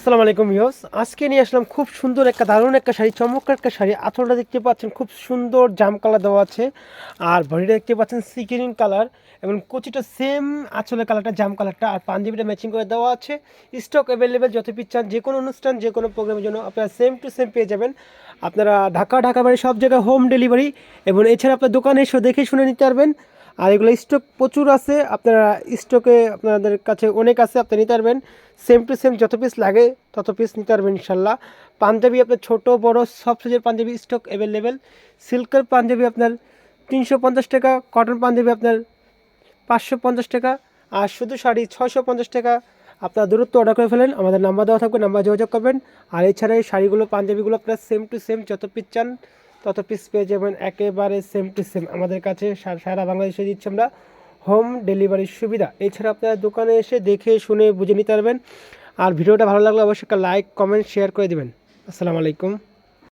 আসসালামু আলাইকুম ভিউয়ার্স, আজকে নিয়ে আসলাম খুব সুন্দর একটা দারুণ একটা শাড়ি, চমৎকার একটা শাড়ি। আঁচলটা দেখতে পাচ্ছেন খুব সুন্দর জাম কালার দেওয়া আছে, আর বডিটা দেখতে পাচ্ছেন সি গ্রিন কালার এবং কুচিটা সেম আঁচলের কালারটা জাম কালারটা, আর পাঞ্জাবিটা ম্যাচিং করে দেওয়া আছে। স্টক অ্যাভেলেবেল, যত পিস চান যে কোনো অনুষ্ঠান যে কোনো প্রোগ্রামের জন্য আপনারা সেম টু সেম পেয়ে যাবেন। আপনারা ঢাকা বাড়ি সব জায়গায় হোম ডেলিভারি, এবং এছাড়া আপনার দোকানে এসে দেখে শুনে নিতে পারবেন। আর এগুলো স্টক প্রচুর আছে, আপনারা স্টকে আপনাদের কাছে অনেক আছে, আপনি নিতে পারবেন। সেম টু সেম যত পিস লাগে তত পিস নিতে পারবেন ইনশাল্লাহ। পাঞ্জাবি আপনার ছোট বড় সব সাইজের পাঞ্জাবি স্টক অ্যাভেলেবেল। সিল্কের পাঞ্জাবি আপনার 350 টাকা, কটন পাঞ্জাবি আপনার 550 টাকা, আর শুধু শাড়ি 650 টাকা। আপনার দূরত্ব অর্ডার করে ফেলেন, আমাদের নাম্বার দেওয়া থাকবে, নাম্বার যোগাযোগ করবেন। আর এছাড়া এই শাড়িগুলো পাঞ্জাবিগুলো আপনার সেম টু সেম যত পিস চান তত পিস পেয়ে যাবেন, একেবারে সেম টু সেম। আমাদের কাছে সারা বাংলাদেশে দিচ্ছি আমরা হোম ডেলিভারির সুবিধা। এছাড়া আপনারা দোকানে এসে দেখে শুনে বুঝে নিতে পারবেন। আর ভিডিওটা ভালো লাগলে অবশ্যই একটা লাইক কমেন্ট শেয়ার করে দেবেন। আসসালামু আলাইকুম।